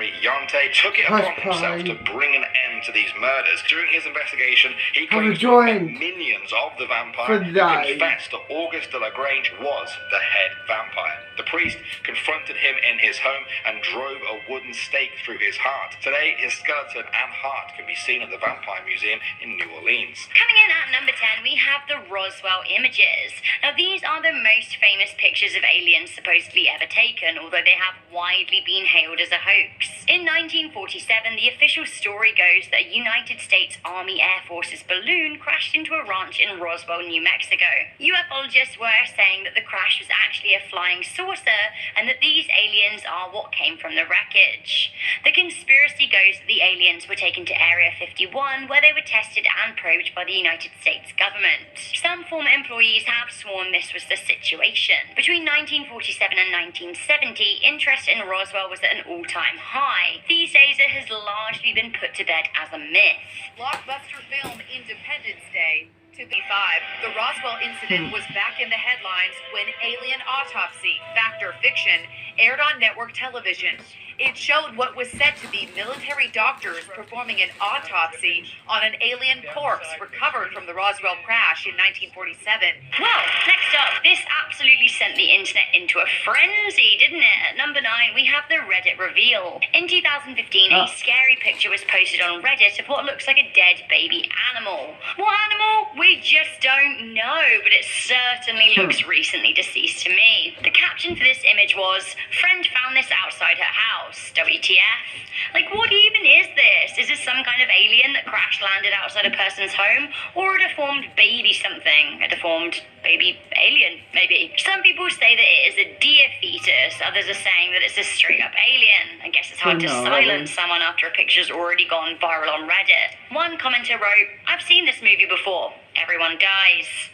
Yante took it upon himself to bring an end to these murders. During his investigation, he claimed to have met minions of the vampire who confessed that August de la Grange was the head vampire. The priest confronted him in his home and drove a wooden stake through his heart. Today, his skeleton and heart can be seen at the Vampire Museum in New Orleans. Coming in at number 10, we have the Roswell Images. Now, these are the most famous pictures of aliens supposedly ever taken, although they have widely been hailed as a hoax. In 1947, the official story goes that a United States Army Air Force's balloon crashed into a ranch in Roswell, New Mexico. UFologists were saying that the crash was actually a flying saucer and that these aliens are what came from the wreckage. The conspiracy goes that the aliens were taken to Area 51, where they were tested and probed by the United States government. Some former employees have sworn this was the situation. Between 1947 and 1970, interest in Roswell was at an all-time high. These days, it has largely been put to bed as a myth. Blockbuster film Independence Day. To the 5, the Roswell incident was back in the headlines when Alien Autopsy, Fact or Fiction, aired on network television. It showed what was said to be military doctors performing an autopsy on an alien corpse recovered from the Roswell crash in 1947. Well, next up, this absolutely sent the internet into a frenzy, didn't it? At number 9, we have the Reddit reveal. In 2015, a scary picture was posted on Reddit of what looks like a dead baby animal. What animal? We just don't know, but it certainly looks recently deceased to me. The caption for this image was, "Friend found this outside her house. WTF? Like, what even is this? Is this some kind of alien that crash landed outside a person's home? Or a deformed baby something? A deformed baby alien, maybe? Some people say that it is a deer fetus. Others are saying that it's a straight-up alien. I guess it's hard to silence someone after a picture's already gone viral on Reddit. One commenter wrote, "I've seen this movie before. Everyone dies."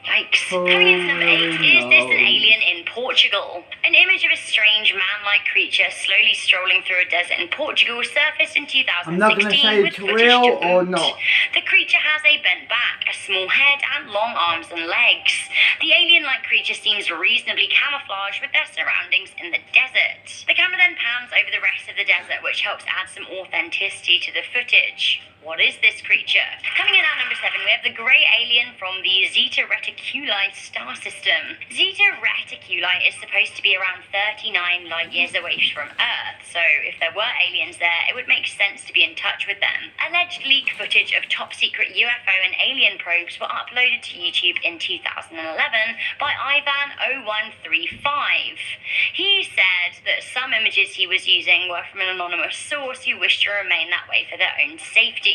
Yikes. Coming into number 8, is this an alien in Portugal? An image of a strange man-like creature slowly strolling through a desert in Portugal surfaced in 2016 I'm not going to say it's real or not. The creature has a bent back, a small head, and long arms and legs. The alien-like creature seems reasonably camouflaged with their surroundings in the desert. The camera then pans over the rest of the desert, which helps add some authenticity to the footage. What is this creature? Coming in at number 7, we have the grey alien from the Zeta Reticuli star system. Zeta Reticuli is supposed to be around 39 light years away from Earth, so if there were aliens there, it would make sense to be in touch with them. Alleged leak footage of top-secret UFO and alien probes were uploaded to YouTube in 2011 by Ivan0135. He said that some images he was using were from an anonymous source who wished to remain that way for their own safety.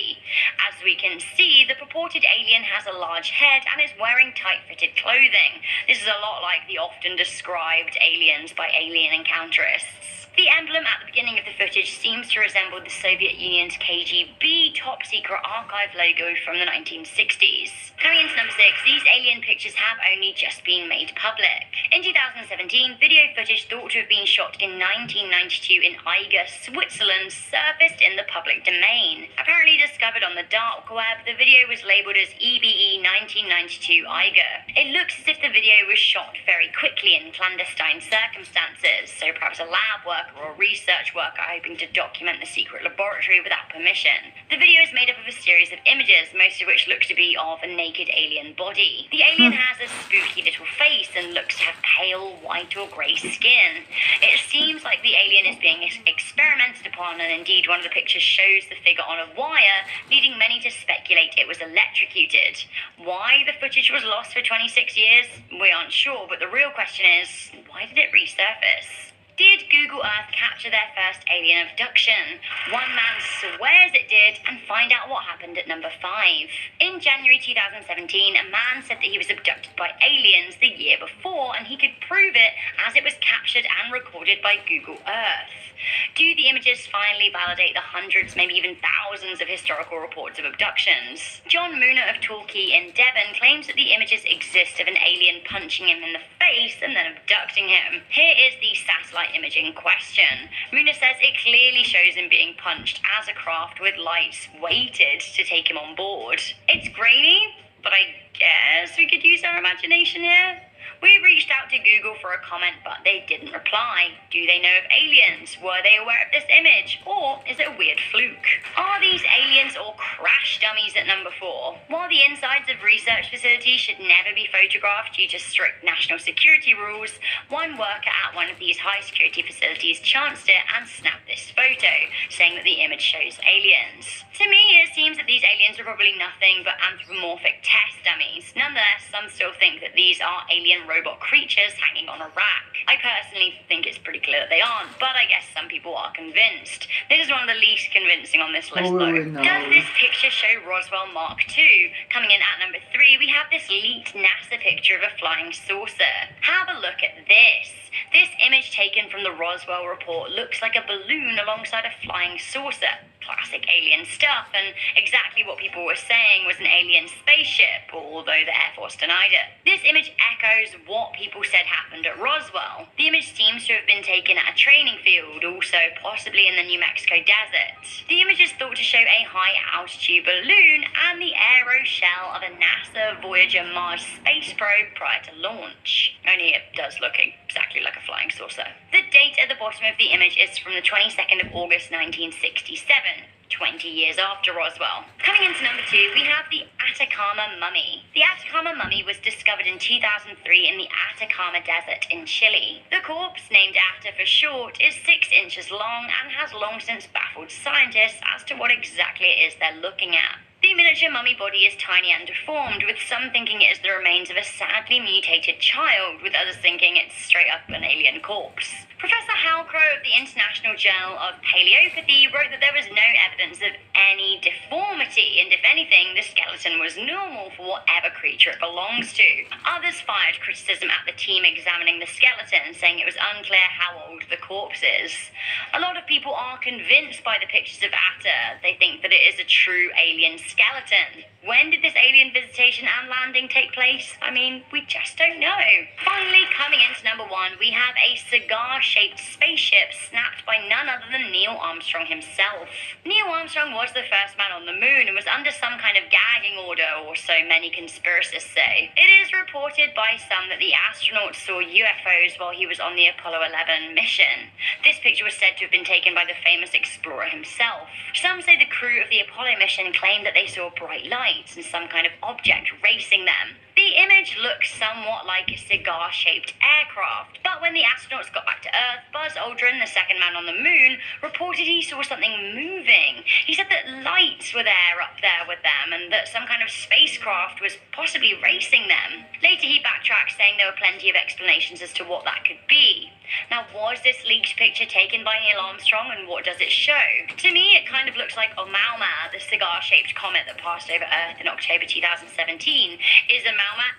As we can see, the purported alien has a large head and is wearing tight-fitted clothing. This is a lot like the often described aliens by alien encounturists. The emblem at the beginning of the footage seems to resemble the Soviet Union's KGB top-secret archive logo from the 1960s. Coming into number 6, these alien pictures have only just been made public. In 2017, video footage thought to have been shot in 1992 in Eiger, Switzerland, surfaced in the public domain. Apparently discovered on the dark web, the video was labelled as EBE 1992 Eiger. It looks as if the video was shot very quickly in clandestine circumstances, so perhaps a lab worker or a research worker hoping to document the secret laboratory without permission. The video is made up of a series of images, most of which look to be of a naked alien body. The alien has a spooky little face and looks to have pale white or grey skin. It seems like the alien is being experimented upon, and indeed one of the pictures shows the figure on a wire, leading many to speculate it was electrocuted. Why the footage was lost for 26 years, we aren't sure, but the real question is, why did it resurface? Did Google Earth capture their first alien abduction? One man swears it did, and find out what happened at number 5. In January 2017, a man said that he was abducted by aliens the year before, and he could prove it as it was captured and recorded by Google Earth. Do the images finally validate the hundreds, maybe even thousands of historical reports of abductions? John Mooner of Torquay in Devon claims that the images exist of an alien punching him in the face and then abducting him. Here is the satellite image in question. Mooner says it clearly shows him being punched as a craft with lights waited to take him on board. It's grainy, but I guess we could use our imagination here. We reached out to Google for a comment, but they didn't reply. Do they know of aliens? Were they aware of this image? Or is it a weird fluke? Are these aliens or crash dummies at number 4? While the insides of research facilities should never be photographed due to strict national security rules, one worker at one of these high security facilities chanced it and snapped this photo, saying that the image shows aliens. To me, it seems that these aliens are probably nothing but anthropomorphic test dummies. Nonetheless, some still think that these are alien robot creatures hanging on a rack. I personally think it's pretty clear that they aren't, but I guess some people are convinced. This is one of the least convincing on this list, though. No. Does this picture show Roswell Mark II? Coming in at number 3, we have this leaked NASA picture of a flying saucer. Have a look at this. This image taken from the Roswell report looks like a balloon alongside a flying saucer. Classic alien stuff, and exactly what people were saying was an alien spaceship, although the Air Force denied it. This image echoes what people said happened at Roswell. The image seems to have been taken at a training field, also possibly in the New Mexico desert. The image is thought to show a high-altitude balloon and the aero shell of a NASA Voyager Mars space probe prior to launch. Only it does look exactly like a flying saucer. The date at the bottom of the image is from the 22nd of August 1967. 20 years after Roswell. Coming into number 2, we have the Atacama Mummy. The Atacama Mummy was discovered in 2003 in the Atacama Desert in Chile. The corpse, named ATA for short, is 6 inches long and has long since baffled scientists as to what exactly it is they're looking at. The miniature mummy body is tiny and deformed, with some thinking it is the remains of a sadly mutated child, with others thinking it's straight up an alien corpse. Professor Hal Crow of the International Journal of Paleopathy wrote that there was no evidence of any deformity, and if anything, the skeleton was normal for whatever creature it belongs to. Others fired criticism at the team examining the skeleton, saying it was unclear how old the corpse is. A lot of people are convinced by the pictures of ATA. They think that it is a true alien skeleton. When did this alien visitation and landing take place? I mean, we just don't know. Finally, coming into number 1, we have a cigar-shaped spaceship snapped by none other than Neil Armstrong himself. Neil Armstrong was the first man on the moon and was under some kind of gagging order, or so many conspiracists say. It is reported by some that the astronaut saw UFOs while he was on the Apollo 11 mission. This picture was said to have been taken by the famous explorer himself. Some say the crew of the Apollo mission claimed that they saw bright lights and some kind of object racing them. The image looks somewhat like a cigar-shaped aircraft, but when the astronauts got back to Earth, Buzz Aldrin, the second man on the moon, reported he saw something moving. He said that lights were up there with them, and that some kind of spacecraft was possibly racing them. Later he backtracked, saying there were plenty of explanations as to what that could be. Now, was this leaked picture taken by Neil Armstrong, and what does it show? To me, it kind of looks like Oumuamua, the cigar-shaped comet that passed over Earth in October 2017. Is Oumuamua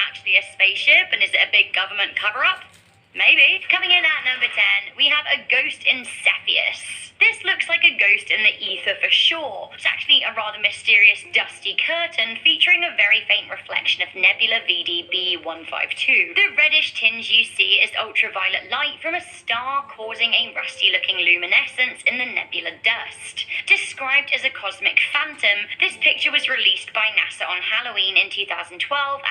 actually a spaceship, and is it a big government cover-up? Maybe. Coming in at number 10, we have a ghost in Cepheus. This looks like a ghost in the ether for sure. It's actually a rather mysterious dusty curtain featuring a very faint reflection of nebula VDB152. The reddish tinge you see is ultraviolet light from a star causing a rusty-looking luminescence in the nebula dust. Described as a cosmic phantom, this picture was released by NASA on Halloween in 2012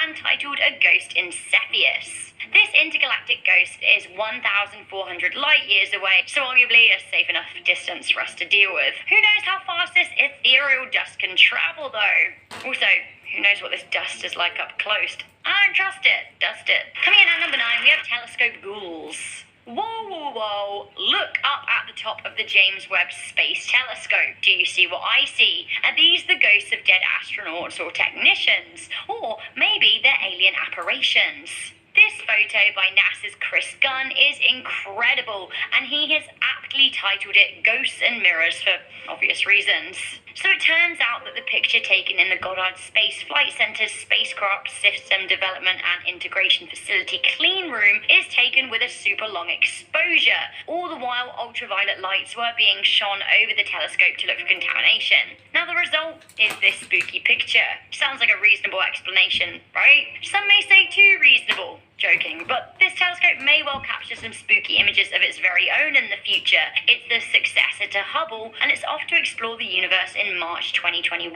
and titled A Ghost in Cepheus. This intergalactic ghost is 1,400 light years away, so arguably a safe enough distance for us to deal with. Who knows how fast this ethereal dust can travel, though? Also, who knows what this dust is like up close? I don't trust it. Dust it. Coming in at number 9, we have telescope ghouls. Whoa, look up at the top of the James Webb Space Telescope. Do you see what I see? Are these the ghosts of dead astronauts or technicians? Or maybe they're alien apparitions? This photo by NASA's Chris Gunn is incredible, and he has aptly titled it Ghosts and Mirrors for obvious reasons. So it turns out that the picture taken in the Goddard Space Flight Center's Spacecraft System Development and Integration Facility clean room is taken with a super long exposure. All the while, ultraviolet lights were being shone over the telescope to look for contamination. Now the result is this spooky picture. Sounds like a reasonable explanation, right? Some may say too reasonable. Joking, but this telescope may well capture some spooky images of its very own in the future. It's the successor to Hubble, and it's off to explore the universe in March 2021.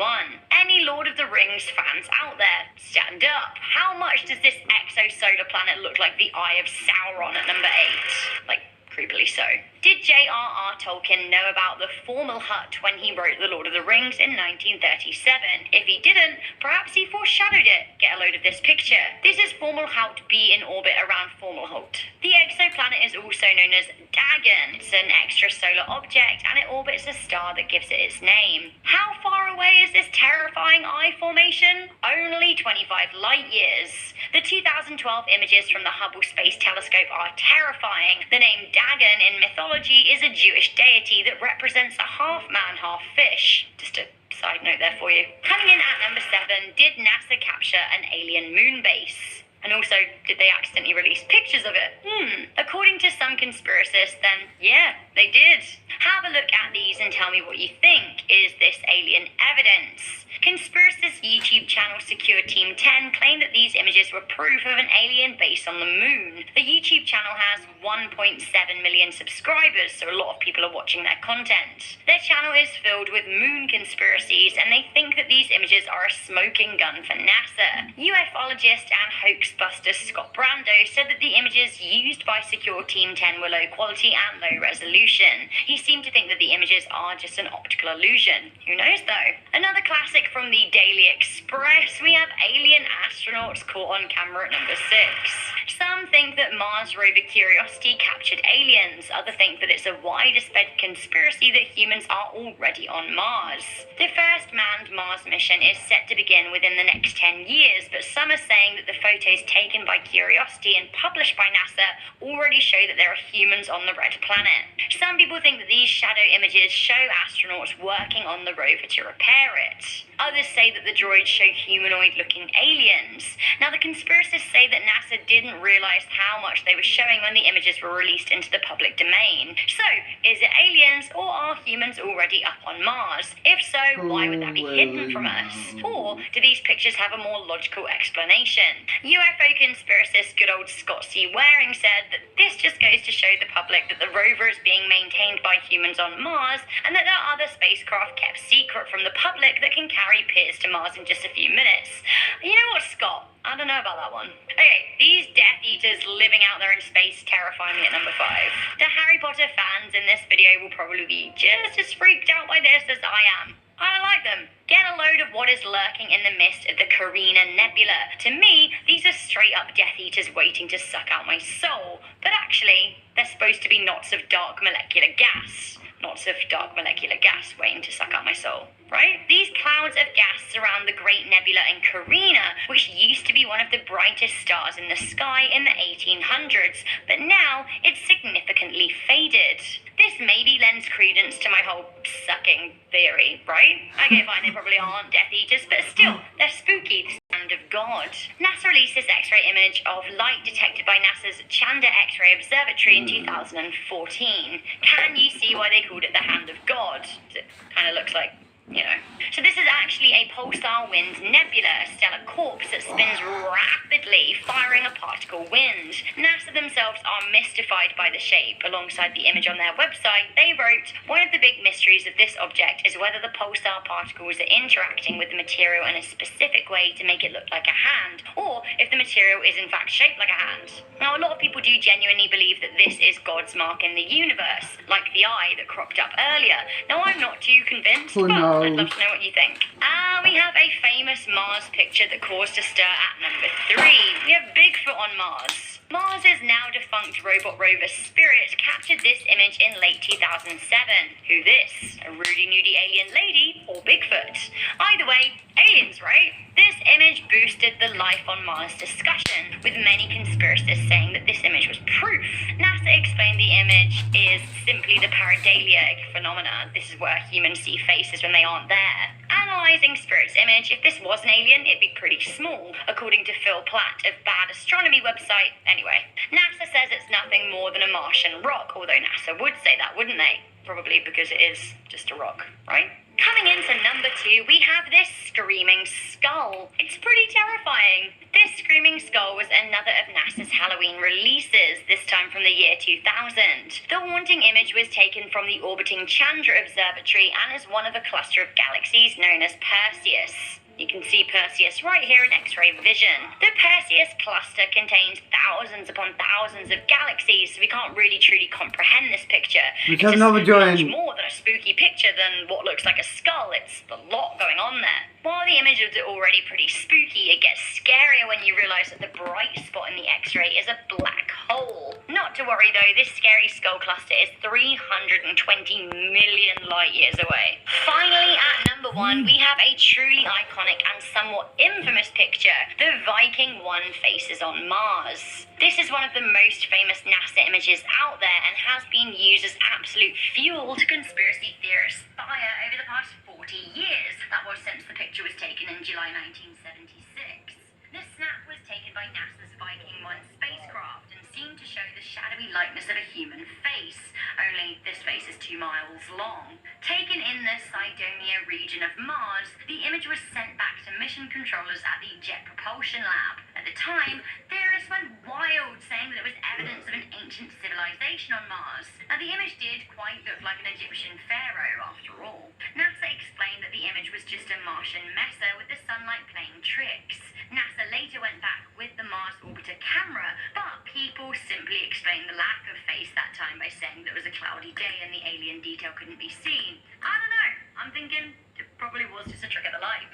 Any Lord of the Rings fans out there, stand up. How much does this exosolar planet look like the Eye of Sauron at number 8? Like, creepily so. Did J.R.R. Tolkien know about the formal hut when he wrote The Lord of the Rings in 1937? If he didn't, perhaps he foreshadowed it. Get a load of this picture. This is Fomalhaut B in orbit around Fomalhaut. The exoplanet is also known as Dagon. It's an extrasolar object and it orbits a star that gives it its name. How far away is this terrifying eye formation? Only 25 light years. The 2012 images from the Hubble Space Telescope are terrifying. The name Dagon in mythology is a Jewish deity that represents a half-man, half-fish. Just a side note there for you. Coming in at number 7, did NASA capture an alien moon base? And also, did they accidentally release pictures of it? According to some conspiracists, then yeah, they did. Have a look at these and tell me what you think. Is this alien evidence? Conspiracist YouTube channel Secure Team 10 claim that these images were proof of an alien base on the moon. The YouTube channel has 1.7 million subscribers, so a lot of people are watching their content. Their channel is filled with moon conspiracies, and they think that these images are a smoking gun for NASA. UFologist and hoaxbuster Scott Brando said that the images used by Secure Team 10 were low quality and low resolution. He seemed to think that the images are just an optical illusion. Who knows though? Another classic from the Daily Express, we have alien astronauts caught on camera at number 6. Some think that Mars rover Curiosity captured aliens. Others think that it's a widespread conspiracy that humans are already on Mars. The first manned Mars mission is set to begin within the next 10 years, but some are saying that the photos taken by Curiosity and published by NASA already show that there are humans on the red planet. Some people think that these shadow images show astronauts working on the rover to repair it. Others say that the droids show humanoid-looking aliens. Now, the conspiracists say that NASA didn't realize how much they were showing when the images were released into the public domain. So, is it aliens or are humans already up on Mars? If so, why would that be hidden from us? Or do these pictures have a more logical explanation? UFO conspiracist good old Scott C. Waring said that this just goes to show the public that the rover is being maintained by humans on Mars and that there are other spacecraft kept secret from the public that can carry peers to Mars in just a few minutes. You know what, Scott? I don't know about that one. Okay, these Death Eaters living out there in space terrify me at number 5. The Harry Potter fans in this video will probably be just as freaked out by this as I am. I don't like them. Get a load of what is lurking in the mist of the Carina Nebula. To me, these are straight up Death Eaters waiting to suck out my soul. But actually, they're supposed to be knots of dark molecular gas. Knots of dark molecular gas waiting to suck out my soul, right? These clouds of gas surround the Great Nebula in Carina, which used to be one of the brightest stars in the sky in the 1800s, but now it's significantly faded. This maybe lends credence to my whole sucking theory, right? Okay, fine, they probably aren't Death Eaters, but still, they're spooky. The hand of God. NASA released this X-ray image of light detected by NASA's Chandra X-ray Observatory in 2014. Can you see why they called it the hand of God? It kind of looks like, you know. So this is actually a pulsar wind nebula, a stellar corpse that spins rapidly, firing a particle wind. NASA themselves are mystified by the shape. Alongside the image on their website, they wrote, "One of the big mysteries of this object is whether the pulsar particles are interacting with the material in a specific way to make it look like a hand, or if the material is in fact shaped like a hand." Now, a lot of people do genuinely believe that this is God's mark in the universe, like the eye that cropped up earlier. Now, I'm not too convinced, but I'd love to know what you think. We have a famous Mars picture that caused a stir at number 3. We have Bigfoot on Mars. Mars' now defunct robot rover Spirit captured this image in late 2007. Who this? A Rudy Nudie alien lady or Bigfoot? Either way, aliens, right? This image boosted the life on Mars discussion, with many conspiracists saying that this image was proof. NASA explained the image is simply the pareidolia phenomena. This is where humans see faces when they aren't there. Analyzing Spirit's image, if this was an alien, it'd be pretty small, according to Phil Platt of Bad Astronomy website. Anyway, NASA says it's nothing more than a Martian rock, although NASA would say that, wouldn't they? Probably because it is just a rock, right? Coming into number 2, we have this screaming skull. It's pretty terrifying. This screaming looming skull was another of NASA's Halloween releases, this time from the year 2000. The haunting image was taken from the orbiting Chandra Observatory and is one of a cluster of galaxies known as Perseus. You can see Perseus right here in X-ray vision. The Perseus cluster contains thousands upon thousands of galaxies, so we can't really truly comprehend this picture. It's just much more than a spooky picture than what looks like a skull. It's a lot going on there. While the image is already pretty spooky, it gets scarier when you realise that the bright spot in the X-ray is a black hole. Not to worry though, this scary skull cluster is 320 million light years away. Finally, at number 1, we have a truly iconic and somewhat infamous picture, the Viking 1 faces on Mars. This is one of the most famous NASA images out there and has been used as absolute fuel to conspiracy theorists' fire over the past 40 years. That was since the picture was taken in July 1976. This snap was taken by NASA's Viking 1 spacecraft and seemed to show the shadowy likeness of a human face, only this face is 2 miles long. Taken in the Cydonia region of Mars, the image was sent back to mission controllers at the Jet Propulsion Lab. At the time, theorists went wild, saying that it was evidence of an ancient civilization on Mars. Now, the image did quite look like an Egyptian pharaoh, after all. NASA explained that the image was just a Martian messer with the sunlight playing tricks. NASA later went back with the Mars Orbiter camera, but people simply explained the lack of face that time by saying that it was a cloudy day and the alien detail couldn't be seen. I don't know. I'm thinking it probably was just a trick of the light.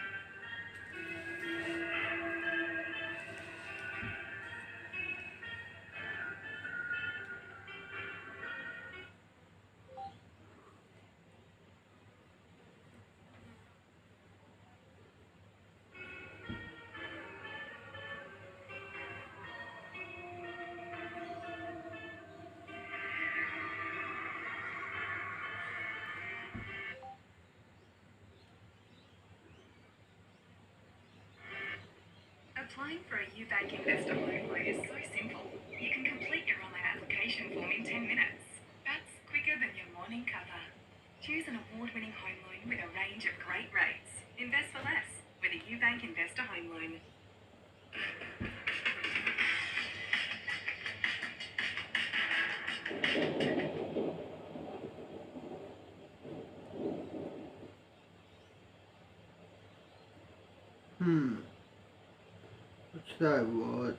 Applying for a UBank investor home loan is so simple. You can complete your online application form in 10 minutes. That's quicker than your morning cuppa. Choose an award-winning home loan with a range of great rates. Invest for less with a UBank investor home loan. What's that watch?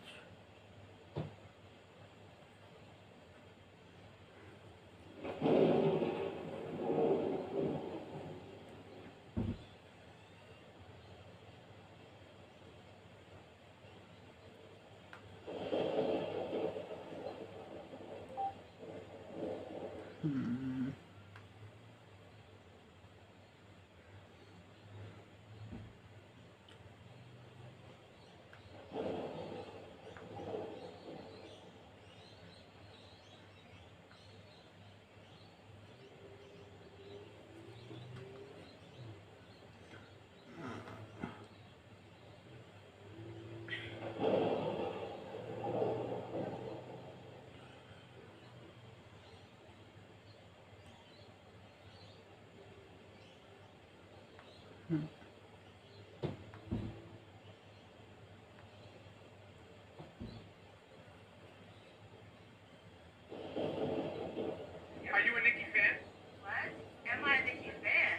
Are you a Nicki fan? What? Am I a Nicki fan?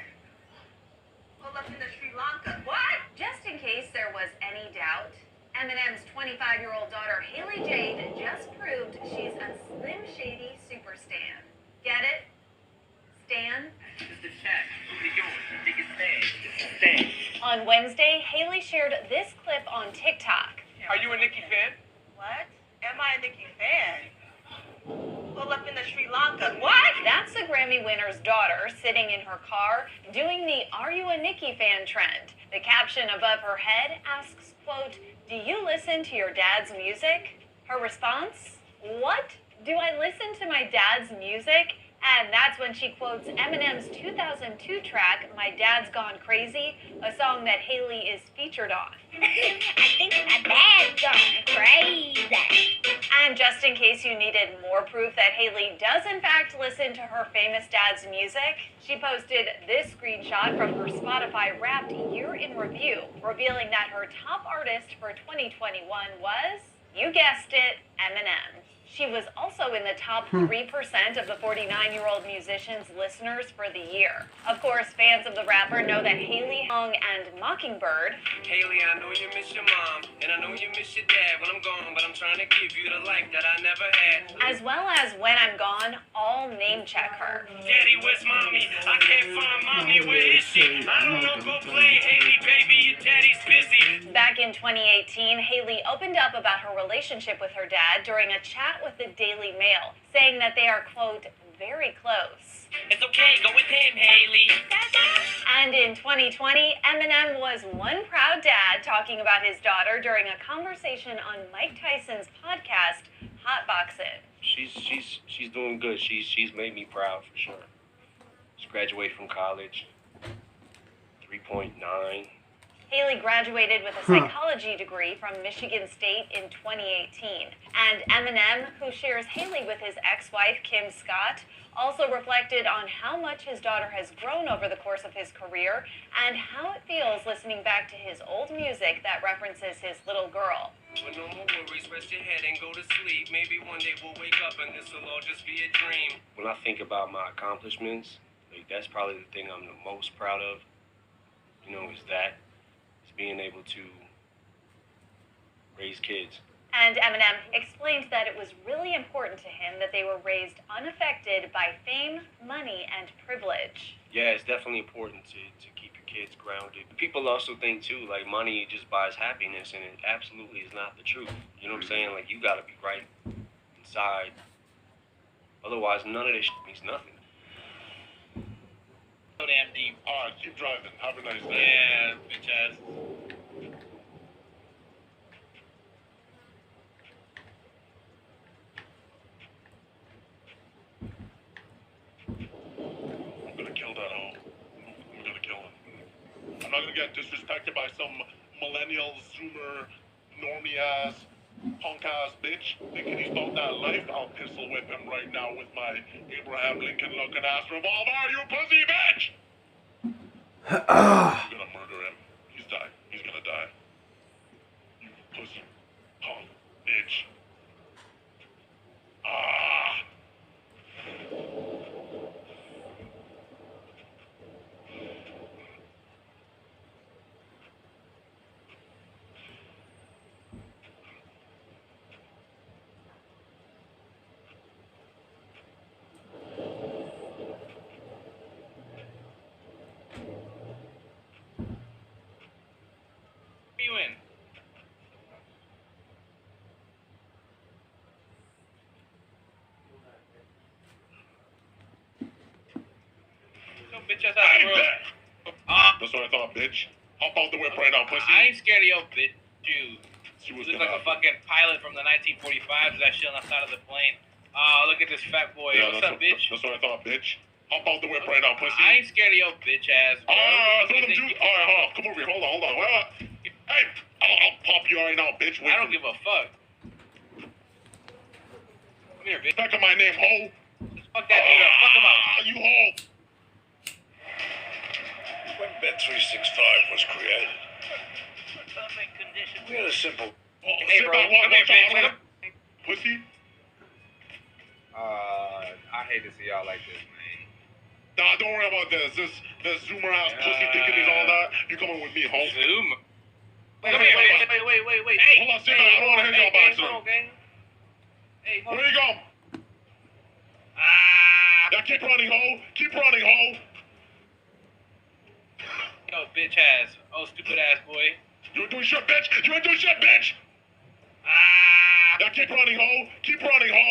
Pull up in the Sri Lanka. What? Just in case there was any doubt, Eminem's 25-year-old daughter, Haley Jade, just proved she's a Slim Shady super stan. Get it? Stan? It's the chat. What are you doing? Think it's Stan. On Wednesday, Haley shared this clip on TikTok. Are you a Nicki fan? What? Am I a Nicki fan? Pull up in the Sri Lanka. What? That's the Grammy winner's daughter sitting in her car doing the "Are you a Nicki fan" trend. The caption above her head asks, quote, "Do you listen to your dad's music?" Her response, "What? Do I listen to my dad's music? And that's when she quotes Eminem's 2002 track, My Dad's Gone Crazy, a song that Haley is featured on. I think my dad's gone crazy. And just in case you needed more proof that Haley does in fact listen to her famous dad's music, she posted this screenshot from her Spotify Wrapped Year in Review, revealing that her top artist for 2021 was, you guessed it, Eminem. She was also in the top 3% of the 49-year-old musician's listeners for the year. Of course, fans of the rapper know that Haley Hung and Mockingbird. Haley, I know you miss your mom, and I know you miss your dad when I'm gone, but I'm trying to give you the life that I never had. As well as When I'm Gone, all name check her. Daddy, where's mommy? I can't find mommy. Where is she? I don't know. Go play, Haley, baby. Your daddy's busy. Back in 2018, Haley opened up about her relationship with her dad during a chat with the Daily Mail, saying that they are, quote, very close. It's okay, go with him, Haley. And in 2020, Eminem was one proud dad talking about his daughter during a conversation on Mike Tyson's podcast, Hot Boxin'. She's doing good. She's made me proud for sure. She graduated from college. 3.9. Haley graduated with a psychology degree from Michigan State in 2018. And Eminem, who shares Haley with his ex-wife Kim Scott, also reflected on how much his daughter has grown over the course of his career and how it feels listening back to his old music that references his little girl. But no more worries, rest your head and go to sleep. Maybe one day we'll wake up and this will all just be a dream. When I think about my accomplishments, like that's probably the thing I'm the most proud of. You know, is that. Being able to raise kids. And Eminem explained that it was really important to him that they were raised unaffected by fame, money, and privilege. Yeah, it's definitely important to keep your kids grounded. People also think too, like money just buys happiness, and it absolutely is not the truth. You know what I'm saying? Like you gotta be right inside. Otherwise, none of this shit means nothing. So damn deep. Alright, keep driving. Have a nice day. Yeah, bitch ass. I'm gonna kill that hoe. I'm gonna kill him. I'm not gonna get disrespected by some millennial, zoomer, normie ass, punk ass bitch thinking he's about that life. I'll pistol whip him right now with my Abraham Lincoln looking ass revolver, you pussy bitch! I'm gonna murder him. He's dying. He's gonna die. You pussy punk bitch. Ah! You in? So bitch ass out I'm the world. back! That's what I thought, bitch. Hop out the whip right now, pussy. I ain't scared of your bitch. You. See what's You gonna look like a happen. fucking pilot from the 1945s that shit on the side of the plane. Oh, look at this fat boy. Yeah, What's that's up, bitch? That's what I thought, bitch. Hop out the whip right now, pussy. I ain't scared of your bitch ass, bro. Throw them juice. Alright, hold on. Come over here. Hold on. Wait. Hey, I'll pop you right now, bitch. Wait I don't for give a fuck. Come here, bitch. Back of my name, ho. Fuck that dude up. Fuck him up. You ho. When Bet365 was created, Perfect condition. we had a simple. Oh, Hey, sit bro. back, Come here, watch out. bitch. Pussy. I hate to see y'all like this, man. Nah, don't worry about this. This zoomer ass pussy thinking he's all that. You coming with me, ho? Zoom. Wait, Come wait, here, wait, wait. Hey, hold on, sit back. I don't want to hit y'all back, sir. Hold on, gang. Hey, hold Where on. you go? Yeah, keep running, ho. Keep running, ho. Yo, bitch ass. Oh, stupid ass boy. You ain't doing shit, bitch. You ain't doing shit, bitch. Yeah, keep running, ho. Keep running, ho.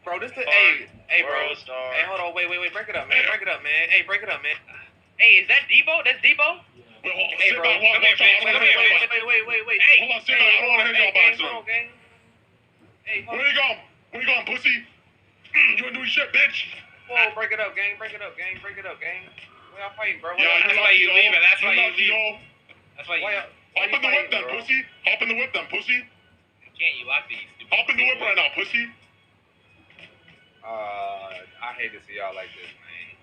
Bro, this the hey, bro. Hey, hold on, wait, break it up, man. Break it up, man. Hey, break it up, man. Hey, is that Debo? That's Debo? Wait, hold on. Hey, Sit bro. back. Come here, bitch. Watch out. Wait. Hey, Hold on, sit back. I don't want to hit y'all back, gang, sir. hold on, gang. Hey, hold Where on. you going? Where you going, pussy? You ain't doing shit, bitch. Whoa, break it up, gang. Break it up, gang. Break it up, gang. We all fighting, bro. Yeah, That's why you leaving. That's why you leaving. That's why you. Hop in the whip, then, pussy. Hop in the whip, then, pussy. Can't you lock these? Hop in the whip right now, pussy. I hate to see y'all like this, man.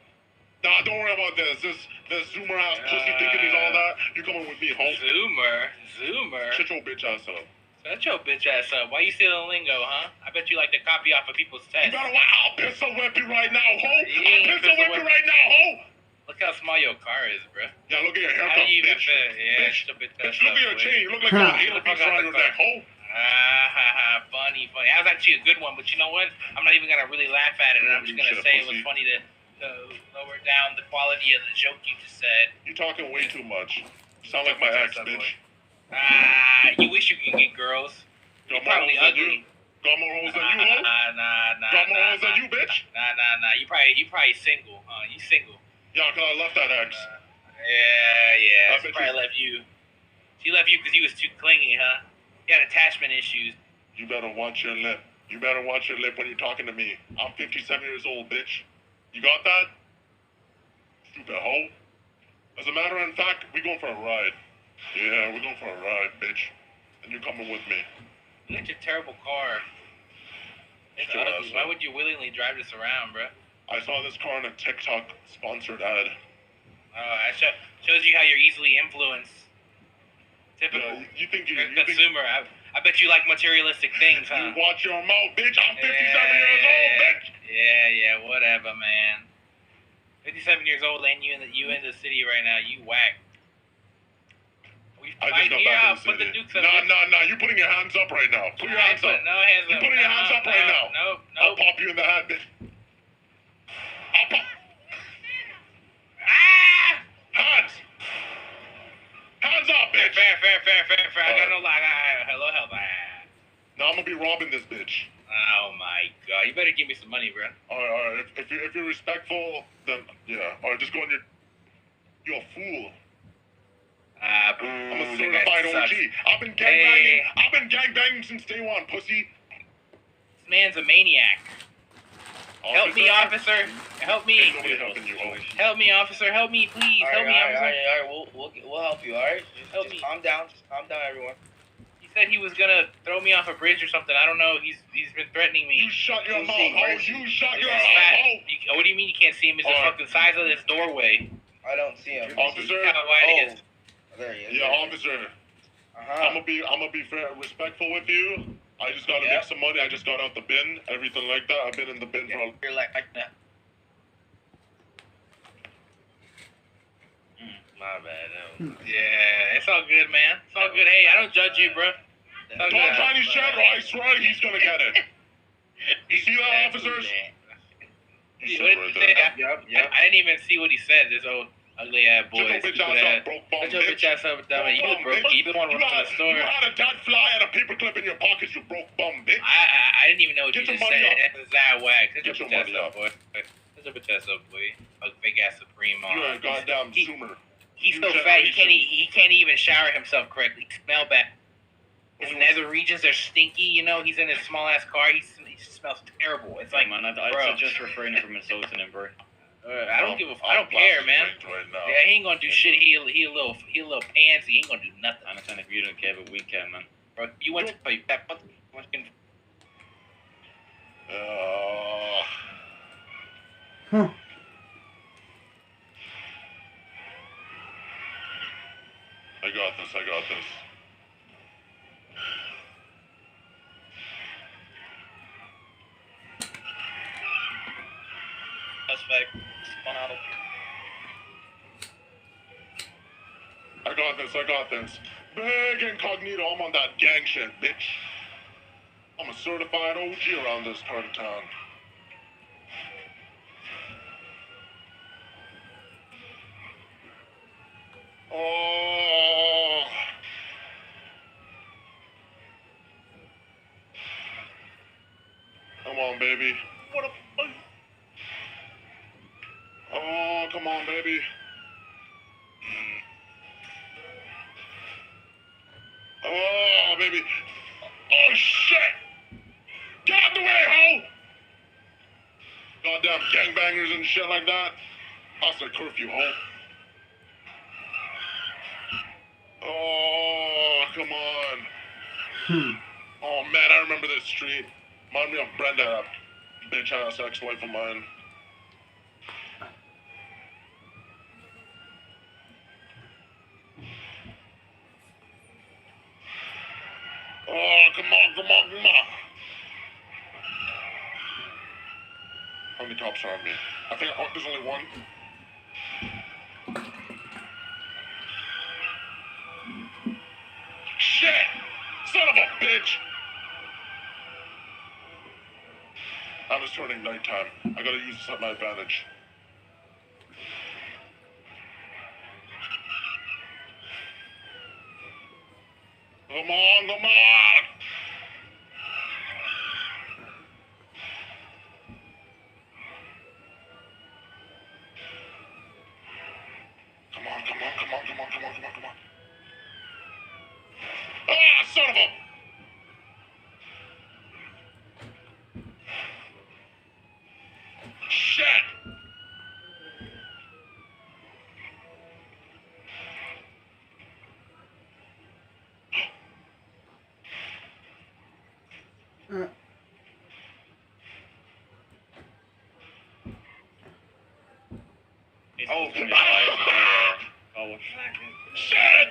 Nah, don't worry about this. This Zoomer ass pussy thinking he's all that. You coming with me, home? Zoomer. Shut your bitch ass up. Shut your bitch ass up. Why you stealing lingo, huh? I bet you like to copy off of people's tests. You better watch. I'll pistol whip you right now, ho. I'll pistol whip you right now, ho. Look how small your car is, bro. Yeah, look at your haircut, How do you even bitch. fit? Yeah, Bitch, shut your bitch bitch, ass look up, at your boy. chain. You look like a alien piece around your neck, ho. Funny. That was actually a good one, but you know what? I'm not even gonna really laugh at it, and I'm just gonna say it was funny to lower down the quality of the joke you just said. You talking way too much. You sound like my ex, bitch. You wish you could get girls. You're probably ugly. Got more hoes than you, ho? Nah. Got more hoes than you, bitch? Nah. You probably single, huh? You single. Yeah, cause I left that ex. Yeah. She probably left you. She left you because you was too clingy, huh? You had attachment issues. You better watch your lip. You better watch your lip when you're talking to me. I'm 57 years old, bitch. You got that? Stupid hoe. As a matter of fact, we going for a ride. Yeah, we're going for a ride, bitch. And you're coming with me. Look at your terrible car. It's ugly. Why would you willingly drive this around, bro? I saw this car in a TikTok sponsored ad. That shows you how you're easily influenced. Typical. Yeah, you think you're consumer. I bet you like materialistic things, huh? You watch your mouth, bitch. I'm 57 years old, bitch. Yeah, whatever, man. 57 years old and you in the city right now. You whack. I just got back in the city. Nah. You putting your hands up right now. Put your hands up. No hands up. You putting your hands up right now. Nope. I'll pop you in the head, bitch. I'll pop. Hands. Hands up, bitch. Fair. I got no lie. Hello. Now I'm gonna be robbing this bitch. Oh my god. You better give me some money, bro. Alright. If you're respectful, then yeah. Alright, just go on your. You're a fool. I'm a certified OG. I've been gangbanging since day one, pussy. This man's a maniac. Help me, officer. Help me. Ain't nobody helping you, Help me, officer. Help me, please. Help me, officer. Alright, we'll help you, alright? Help me. Calm down, everyone. He said he was gonna throw me off a bridge or something. I don't know. He's been threatening me. You shut your mouth, ho. You shut your mouth, ho. What do you mean you can't see him? It's the fucking size of this doorway. I don't see him. Officer. There he is. Yeah, officer. I'm gonna be fair, respectful with you. I just gotta make some money. I just got out the bin, everything like that. I've been in the bin for. You're like that. My bad. Yeah, it's all good, man. It's all good. Hey, I don't judge you, bro. Don't try any shadow. I swear he's gonna get it. You see that, officers? You see it right there. Yep. I didn't even see what he said. This old ugly ass boy. Shut your bitch ass up, broke bum, bitch. Shut your bitch ass up, dumb. You broke. You been one to the store. You had a dead fly and a paperclip in your pocket, you broke bum, bitch. I didn't even know what you just said. That's that whack. Get your money up, boy. Shut your bitch ass up, boy. A big ass Supreme on. You're a goddamn zoomer. He's so fat he can't even shower himself correctly. Smell bad. His nether regions are stinky. You know, he's in his small ass car. He smells terrible. It's like, man, I'd suggest refraining from insulting him, bro. I don't care, man. Yeah, he ain't gonna do shit. He a little pansy. He ain't gonna do nothing. I understand if you don't care, but we can, man. Bro, you went to play that fucking. I got this. Suspect spun out of. I got this. Big incognito, I'm on that gang shit, bitch. I'm a certified OG around this part of town. Oh. Come on, baby. What a fuck? Oh, come on, baby. Oh, baby. Oh, shit. Get out the way, ho. goddamn gangbangers and shit like that. That's their curfew, ho. Oh, come on. Oh, man, I remember this street. Remind me of Brenda, that bitch-ass ex-wife of mine. Oh, come on, come on, come on. How many cops are on me? I think there's only one. Shit! Son of a bitch! And it's turning nighttime. I gotta use this at my advantage. Come on, come on! Come on, come on, come on, come on, come on, come on, come on. Ah, son of a... Shit! Oh, Shit!